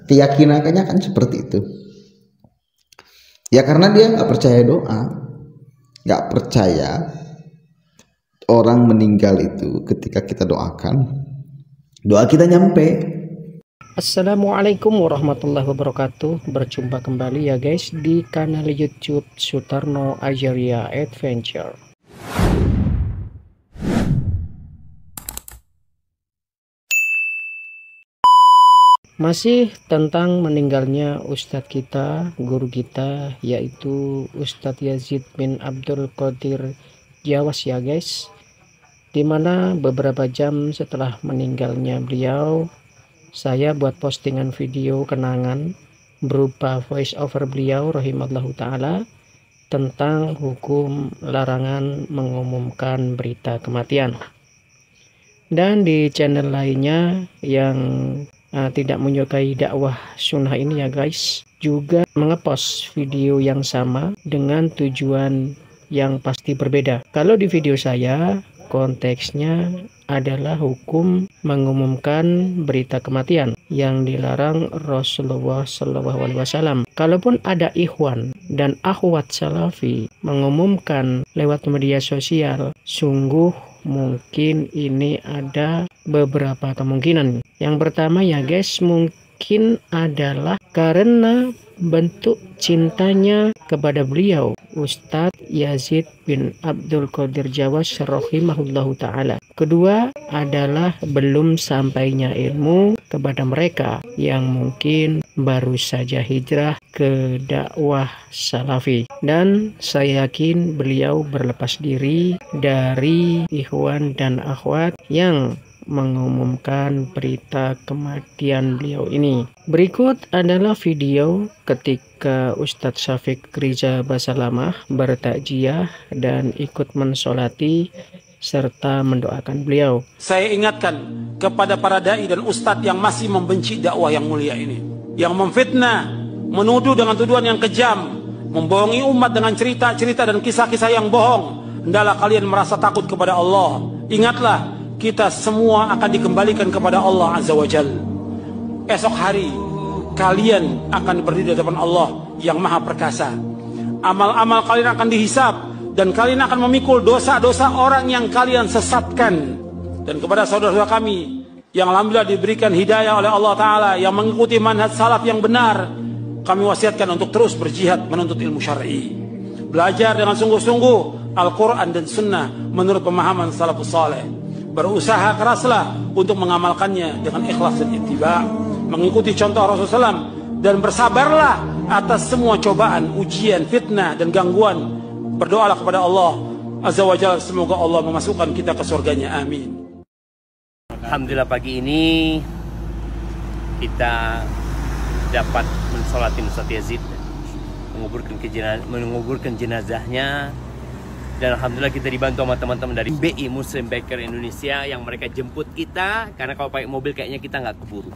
keyakinannya kan seperti itu. Ya karena dia nggak percaya doa, nggak percaya orang meninggal itu ketika kita doakan, doa kita nyampe. Assalamualaikum warahmatullahi wabarakatuh. Berjumpa kembali ya guys di kanal YouTube Sutarno Ajaria Adventure. Masih tentang meninggalnya Ustadz kita, guru kita, yaitu Ustadz Yazid bin Abdul Qadir Jawas ya guys. Dimana beberapa jam setelah meninggalnya beliau, saya buat postingan video kenangan berupa voice over beliau rahimallahu ta'ala tentang hukum larangan mengumumkan berita kematian. Dan di channel lainnya yang tidak menyukai dakwah sunnah ini ya guys, juga mengepost video yang sama dengan tujuan yang pasti berbeda. Kalau di video saya konteksnya adalah hukum mengumumkan berita kematian yang dilarang Rasulullah SAW. Kalaupun ada ikhwan dan akhwat salafi mengumumkan lewat media sosial, sungguh mungkin ini ada beberapa kemungkinan. Yang pertama ya guys, mungkin adalah karena bentuk cintanya kepada beliau Ustadz Yazid bin Abdul Qadir Jawas rahimahullahu ta'ala. Kedua adalah belum sampainya ilmu kepada mereka yang mungkin baru saja hijrah ke dakwah salafi. Dan saya yakin beliau berlepas diri dari ikhwan dan akhwat yang mengumumkan berita kematian beliau ini. Berikut adalah video ketika Ustadz Syafiq Riza Basalamah bertakziah dan ikut mensolati serta mendoakan beliau. Saya ingatkan kepada para dai dan ustadz yang masih membenci dakwah yang mulia ini, yang memfitnah, menuduh dengan tuduhan yang kejam, membohongi umat dengan cerita-cerita dan kisah-kisah yang bohong. Hendaklah kalian merasa takut kepada Allah. Ingatlah, kita semua akan dikembalikan kepada Allah Azza wa Jal. Esok hari kalian akan berdiri di hadapan Allah yang maha perkasa. Amal-amal kalian akan dihisab, dan kalian akan memikul dosa-dosa orang yang kalian sesatkan. Dan kepada saudara-saudara kami yang alhamdulillah diberikan hidayah oleh Allah Ta'ala, yang mengikuti manhaj salaf yang benar, kami wasiatkan untuk terus berjihad menuntut ilmu syar'i, belajar dengan sungguh-sungguh Al-Quran dan Sunnah menurut pemahaman salafus saleh. Berusaha keraslah untuk mengamalkannya dengan ikhlas dan ittiba, mengikuti contoh Rasulullah SAW, dan bersabarlah atas semua cobaan, ujian, fitnah, dan gangguan. Berdoalah kepada Allah Azza wa Jalla, semoga Allah memasukkan kita ke surganya. Amin. Alhamdulillah pagi ini kita dapat mensolati Ustadz Yazid, menguburkan jenazahnya. Dan alhamdulillah kita dibantu sama teman-teman dari BI Muslim Baker Indonesia yang mereka jemput kita, karena kalau pakai mobil kayaknya kita nggak keburu.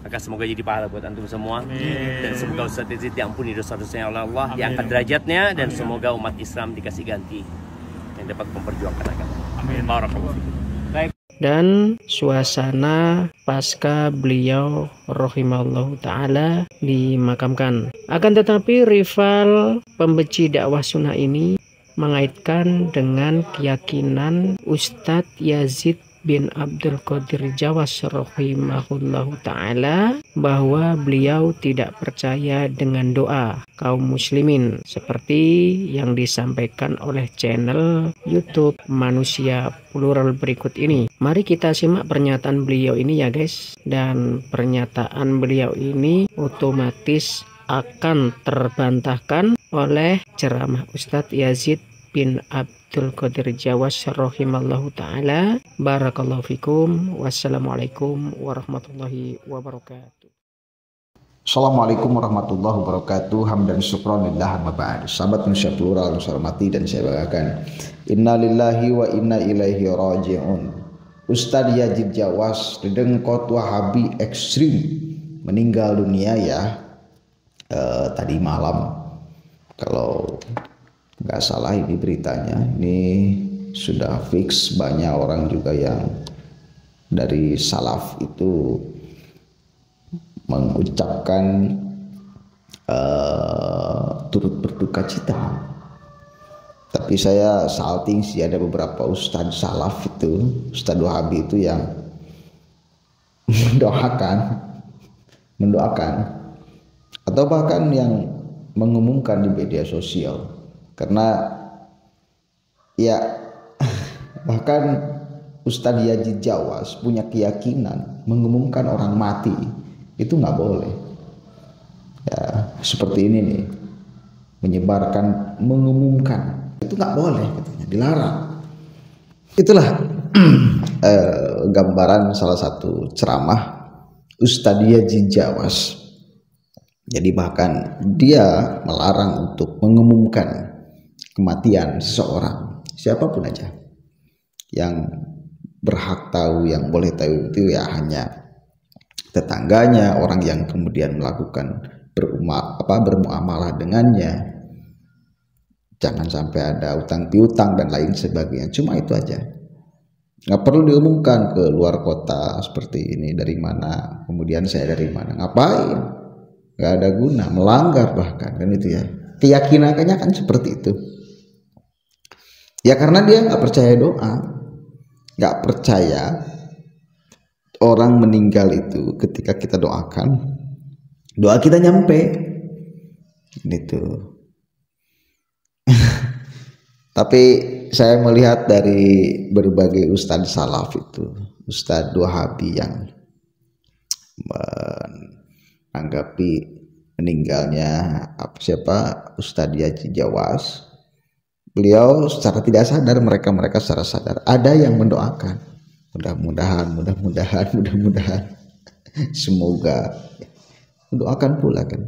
Maka semoga jadi pahala buat antum semua. Amin. Dan semoga Ustadz Yazid diampuni dosa-dosanya oleh Allah, diangkat derajatnya, dan semoga umat Islam dikasih ganti yang dapat memperjuangkan agama. Amin. Baik. Dan suasana pasca beliau rahimahullahu ta'ala dimakamkan. Akan tetapi rival pembenci dakwah sunnah ini mengaitkan dengan keyakinan Ustadz Yazid bin Abdul Qadir Jawas rahimahullahu ta'ala bahwa beliau tidak percaya dengan doa kaum muslimin seperti yang disampaikan oleh channel YouTube Manusia Plural berikut ini. Mari kita simak pernyataan beliau ini ya guys, dan pernyataan beliau ini otomatis akan terbantahkan oleh ceramah Ustadz Yazid bin Abdul Qadir Jawas rahimallahu ta'ala. Barakallahu fikum. Wassalamualaikum warahmatullahi wabarakatuh. Assalamualaikum warahmatullahi wabarakatuh. Hamdan syukran lillah amma ba'd. Sahabat Manusia Plural yang saya hormati dan saya banggakan, innalillahi wa inna ilaihi raji'un. Ustadz Yazid Jawas dedengkot wahabi ekstrim meninggal dunia ya tadi malam. Kalau nggak salah ini beritanya, ini sudah fix. Banyak orang juga yang dari salaf itu mengucapkan turut berduka cita. Tapi saya salting sih, ada beberapa ustadz salaf itu, ustadz wahabi itu yang mendoakan atau bahkan yang mengumumkan di media sosial. Karena ya bahkan Ustadz Yazid Jawas punya keyakinan mengumumkan orang mati itu nggak boleh. Ya seperti ini nih, menyebarkan, mengumumkan itu nggak boleh, katanya dilarang. Itulah gambaran salah satu ceramah Ustadz Yazid Jawas. Jadi bahkan dia melarang untuk mengumumkan kematian seseorang, siapapun aja. Yang berhak tahu, yang boleh tahu itu ya hanya tetangganya, orang yang kemudian melakukan bermuamalah dengannya. Jangan sampai ada utang piutang dan lain sebagainya. Cuma itu aja. Nggak perlu diumumkan ke luar kota seperti ini, dari mana, kemudian saya dari mana. Ngapain? Nggak ada guna, melanggar bahkan, kan itu ya. Keyakinannya kan seperti itu. Ya karena dia nggak percaya doa, nggak percaya orang meninggal itu ketika kita doakan, doa kita nyampe, gitu. Tapi saya melihat dari berbagai ustadz salaf itu, ustadz wahabi yang menanggapi meninggalnya Ustadz Yazid Jawas, beliau secara tidak sadar, mereka secara sadar ada yang mendoakan, mudah-mudahan semoga, mendoakan pula kan.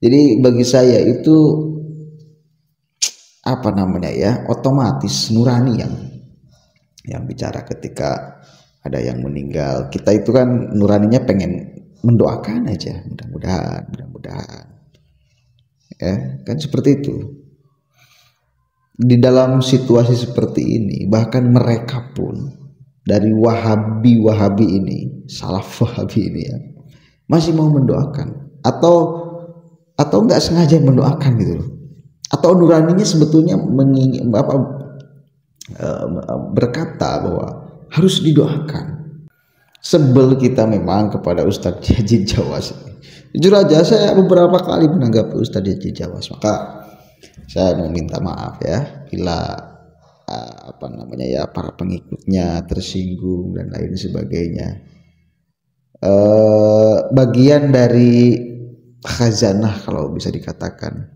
Jadi bagi saya itu otomatis nurani yang bicara ketika ada yang meninggal. Kita itu kan nuraninya pengen mendoakan aja, mudah-mudahan ya kan, seperti itu. Di dalam situasi seperti ini bahkan mereka pun dari wahabi ini, salaf wahabi ini ya, masih mau mendoakan atau nggak sengaja mendoakan gitu loh. Atau nuraninya sebetulnya berkata bahwa harus didoakan. Sebel kita memang kepada Ustadz Yazid Jawas. Jujur aja saya beberapa kali menanggapi Ustadz Yazid Jawas, maka saya mau minta maaf ya bila para pengikutnya tersinggung dan lain sebagainya. Bagian dari khazanah kalau bisa dikatakan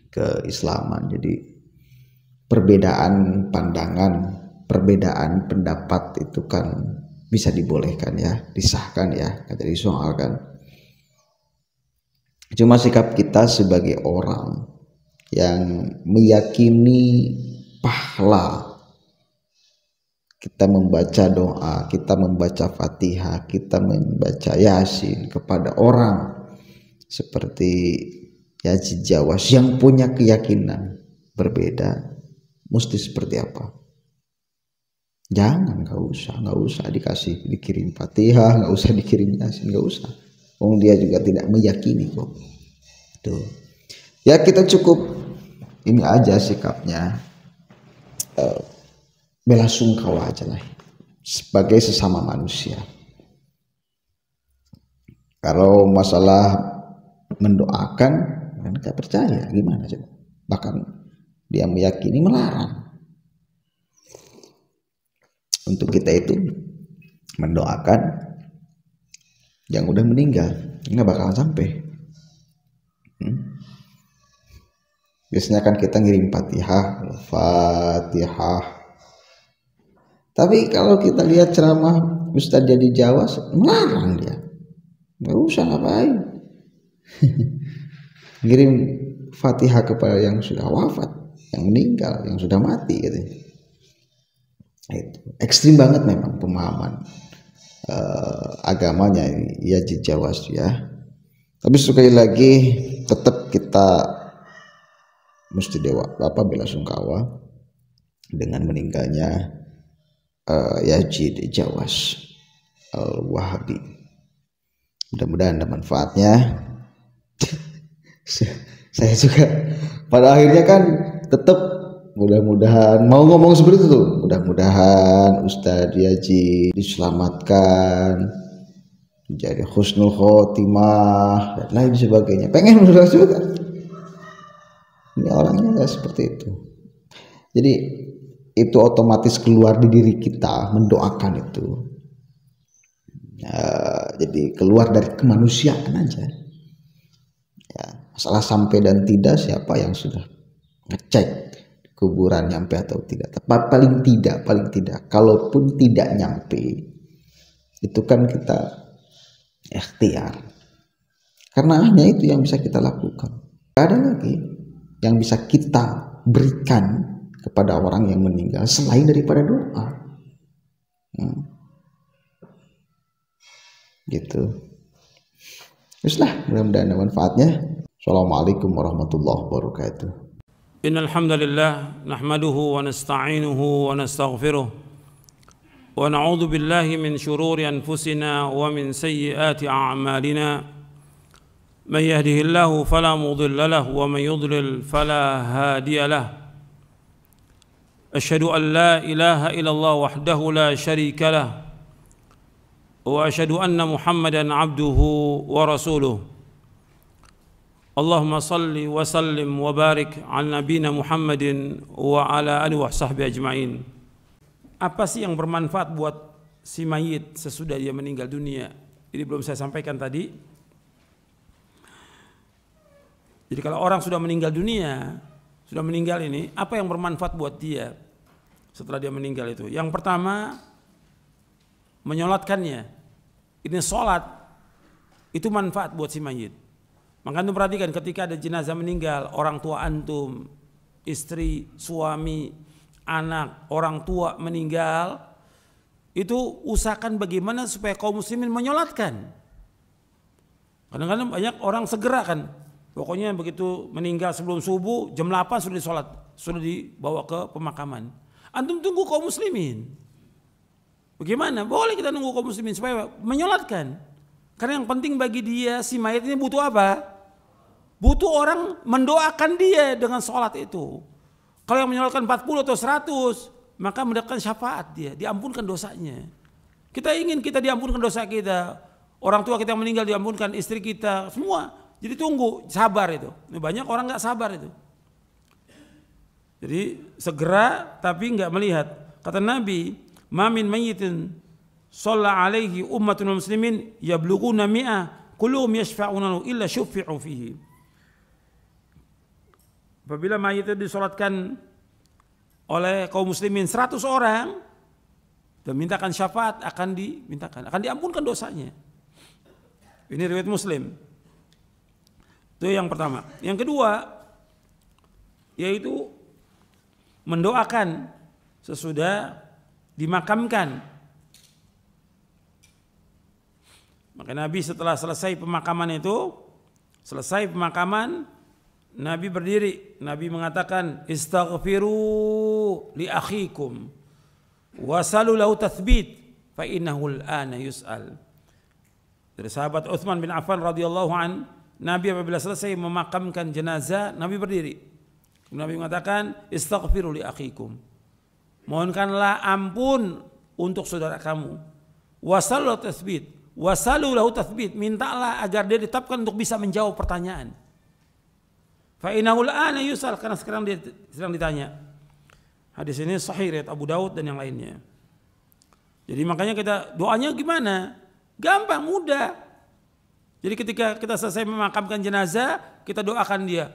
keislaman. Jadi perbedaan pandangan, perbedaan pendapat itu kan bisa dibolehkan ya, disahkan ya, nggak jadi soal kan. Cuma sikap kita sebagai orang yang meyakini pahala, kita membaca doa, kita membaca Fatihah, kita membaca Yasin kepada orang seperti Yazid Jawas yang punya keyakinan berbeda, mesti seperti apa? Jangan, nggak usah dikirim Fatihah, nggak usah dikirim Yasin, nggak usah. Dia juga tidak meyakini kok. Tuh. Ya kita cukup ini aja sikapnya, bela sungkawa aja lah sebagai sesama manusia. Kalau masalah mendoakan, mereka percaya gimana coba, bahkan dia meyakini, melarang. Untuk kita itu mendoakan yang udah meninggal nggak bakalan sampai. Biasanya kan kita ngirim Fatihah. Tapi kalau kita lihat ceramah Ustadz Yazid Jawas, melarang dia, nggak usah ngapain. Ngirim Fatihah kepada yang sudah wafat, yang meninggal, yang sudah mati gitu. Itu ekstrim banget memang pemahaman agamanya Yazid Jawas ya. Tapi sekali lagi tetap kita mesti bela sungkawa dengan meninggalnya Yazid Jawas al-Wahabi. Mudah-mudahan ada manfaatnya. Saya juga pada akhirnya kan tetap mudah-mudahan mau ngomong seperti itu tuh. Mudah-mudahan Ustadz Yaji diselamatkan, menjadi husnul khotimah dan lain sebagainya. Pengen menurut juga. Ini orangnya nggak seperti itu. Jadi itu otomatis keluar di diri kita mendoakan itu. Jadi keluar dari kemanusiaan aja. Ya, masalah sampai dan tidak, siapa yang sudah ngecek kuburan nyampe atau tidak? Tepat paling tidak. Kalaupun tidak nyampe, itu kan kita ikhtiar. Karena hanya itu yang bisa kita lakukan. Tidak ada lagi yang bisa kita berikan kepada orang yang meninggal selain daripada doa. Gitu. Teruslah, mudah-mudahan ada manfaatnya. Assalamualaikum warahmatullahi wabarakatuh. Innal hamdalillah nahmaduhu wa nasta'inuhu wa nastaghfiruh wa na'udzu billahi min shururi anfusina wa min sayyiati a'malina may yahdihillahu fala mudilla lahu wa may yudlil fala hadiya lahu. Asyhadu an la ilaha illallah wahdahu la syarika lahu wa asyhadu anna Muhammadan abduhu wa rasuluh. Allahumma salli wa sallim wa barik ala nabiyina Muhammadin wa ala alihi wa sahbihi ajma'in. Apa sih yang bermanfaat buat si mayit sesudah dia meninggal dunia? Ini belum saya sampaikan tadi. Jadi kalau orang sudah meninggal dunia, sudah meninggal ini, apa yang bermanfaat buat dia setelah dia meninggal itu? Yang pertama, menyolatkannya. Ini sholat, itu manfaat buat si mayit. Maka antum perhatikan ketika ada jenazah meninggal, orang tua antum, istri, suami, anak, orang tua meninggal, itu usahakan bagaimana supaya kaum muslimin menyolatkan. Kadang-kadang banyak orang segera kan, pokoknya begitu meninggal sebelum subuh, jam 8 sudah disolat, sudah dibawa ke pemakaman. Antum tunggu kaum muslimin. Bagaimana? Boleh kita nunggu kaum muslimin supaya menyolatkan. Karena yang penting bagi dia, si mayat ini butuh apa? Butuh orang mendoakan dia dengan sholat itu. Kalau yang menyolatkan 40 atau 100, maka mendapatkan syafaat dia, diampunkan dosanya. Kita ingin kita diampunkan dosa kita. Orang tua kita yang meninggal diampunkan, istri kita, semua. Jadi tunggu, sabar itu. Banyak orang gak sabar itu. Jadi segera tapi gak melihat. Kata Nabi, ma min mayyitin shalla alaihi ummatul muslimin yablughuna mi'ah kulluhum yashfa'una illa syuffi'u fihi. Apabila mayit itu disolatkan oleh kaum muslimin 100 orang dan mintakan syafaat, akan diampunkan dosanya. Ini riwayat Muslim. Itu yang pertama. Yang kedua yaitu mendoakan sesudah dimakamkan. Maka Nabi setelah selesai pemakaman, Nabi berdiri. Nabi mengatakan, istaghfiru li akhikum wasalu lahu tathbit fa innahu al-ana yus'al. Dari sahabat Utsman bin Affan radhiyallahu an, Nabi apabila selesai memakamkan jenazah, Nabi berdiri. Nabi mengatakan, istaghfiru li akhikum. Mohonkanlah ampun untuk saudara kamu. Wasalu lahu tathbit. Mintalah agar dia ditetapkan untuk bisa menjawab pertanyaan. Fa innahu al-ana yus'al, karena sekarang dia sedang ditanya. Hadis ini sahih riwayat Abu Daud dan yang lainnya. Jadi makanya kita doanya gimana? Gampang, mudah. Jadi ketika kita selesai memakamkan jenazah, kita doakan dia.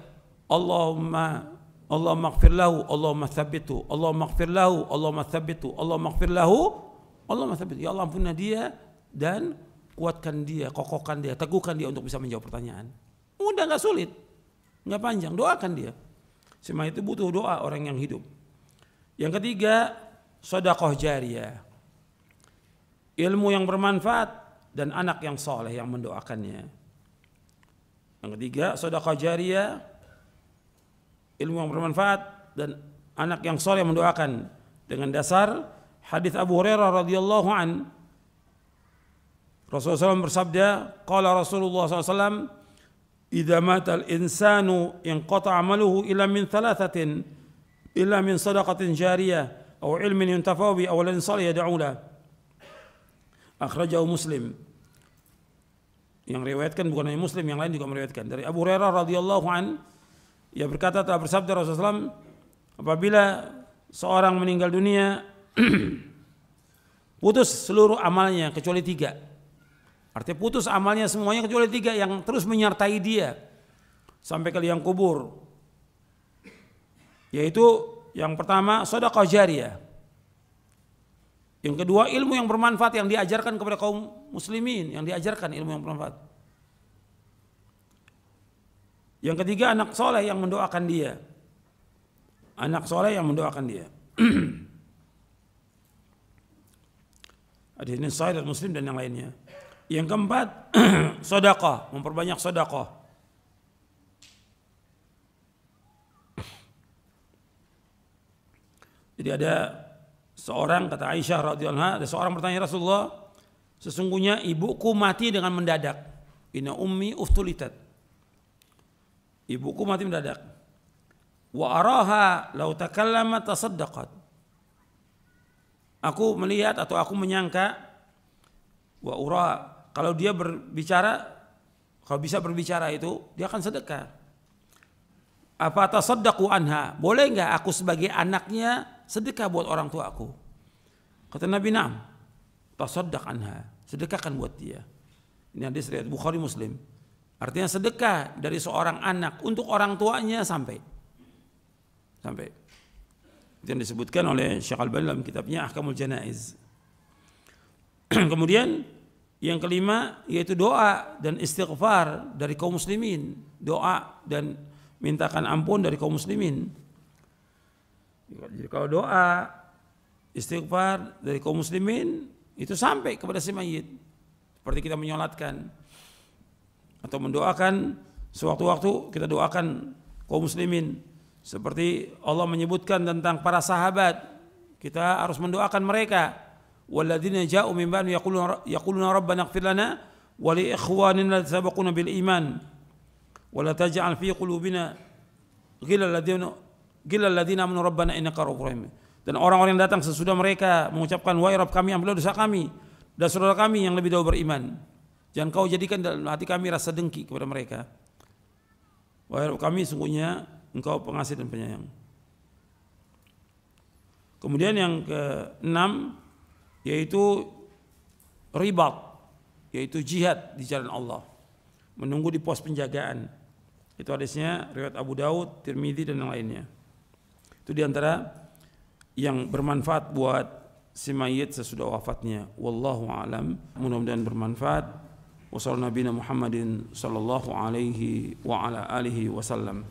Allahumma ighfir lahu, Allahumma tsabbithu, Allahumma ighfir lahu, Allahumma tsabbithu, Allahumma ighfir lahu, Allahumma tsabbithu. Ya Allah, ampunilah dia dan kuatkan dia, kokohkan dia, teguhkan dia untuk bisa menjawab pertanyaan. Mudah, enggak sulit. Enggak panjang, doakan dia. Semua itu butuh doa orang yang hidup. Yang ketiga, sedekah jariyah. Ilmu yang bermanfaat dan anak yang soleh yang mendoakannya. Yang ketiga, sedekah jariyah, ilmu yang bermanfaat dan anak yang soleh yang mendoakan. Dengan dasar hadis Abu Hurairah radhiyallahu an, Rasulullah SAW bersabda, qala Rasulullah SAW, idza matal insanu inqata amaluhu illa min thalathatin, illa min sadaqatin jariyah aw ilmin yuntafa'u bi aw waladin salih yad'u lahu. Akhrajahu Muslim. Yang riwayatkan bukan hanya Muslim, yang lain juga meriwayatkan. Dari Abu Hurairah radhiyallahu an, ia berkata, telah bersabda Rasulullah SAW, apabila seorang meninggal dunia putus seluruh amalnya kecuali 3. Artinya putus amalnya semuanya kecuali 3 yang terus menyertai dia sampai ke liang kubur. Yaitu yang pertama sedekah jariyah. Yang kedua ilmu yang bermanfaat yang diajarkan kepada kaum muslimin, yang diajarkan ilmu yang bermanfaat. Yang ketiga anak soleh yang mendoakan dia. Anak soleh yang mendoakan dia. Hadis ini sahih dan Muslim dan yang lainnya. Yang keempat, sedekah, memperbanyak sedekah. Jadi ada seorang, kata Aisyah radhiyallahu anha, ada seorang bertanya, Rasulullah, sesungguhnya ibuku mati dengan mendadak. Inna ummi uftulitat. Ibuku mati mendadak. Wa araha law takallamat tasaddaqat. Aku melihat atau aku menyangka, wa ura, kalau dia berbicara, kalau bisa berbicara itu, dia akan sedekah. Apa tasaddaqu anha? Boleh enggak aku sebagai anaknya sedekah buat orang tua aku? Kata Nabi, "Na'am." Tasaddaq anha, sedekahkan buat dia. Ini hadis riwayat Bukhari Muslim. Artinya sedekah dari seorang anak untuk orang tuanya sampai. Itu yang disebutkan oleh Syekh Al-Albani dalam kitabnya Ahkamul Janaiz. Kemudian yang kelima yaitu doa dan istighfar dari kaum muslimin. Doa dan mintakan ampun dari kaum muslimin. Jadi kalau doa, istighfar dari kaum muslimin itu sampai kepada si mayit. Seperti kita menyolatkan atau mendoakan sewaktu-waktu kita doakan kaum muslimin. Seperti Allah menyebutkan tentang para sahabat, kita harus mendoakan mereka. Walladzina ja'u min ba'di yaquluna rabbana ighfir lana wa li ikhwanina alladhina sabaquna bil iman wa la taj'al fi qulubina ghillal ladzina amanu rabbana innaka ra'ufur rahim. Dan orang-orang yang datang sesudah mereka mengucapkan, wahai Rabb kami, ampunilah dosa kami dan saudara kami yang lebih dahulu beriman. Jangan kau jadikan dalam hati kami rasa dengki kepada mereka. Wahai Rabb kami, sungguhnya Engkau pengasih dan penyayang. Kemudian yang keenam yaitu ribat, yaitu jihad di jalan Allah, menunggu di pos penjagaan. Itu hadisnya riwayat Abu Daud, Tirmidzi dan yang lainnya. Itu diantara yang bermanfaat buat si mayit sesudah wafatnya. Wallahu a'lam. Mudah-mudahan bermanfaat. Wassallallahu nabiyana Muhammadin sallallahu alaihi wa ala alihi wasallam.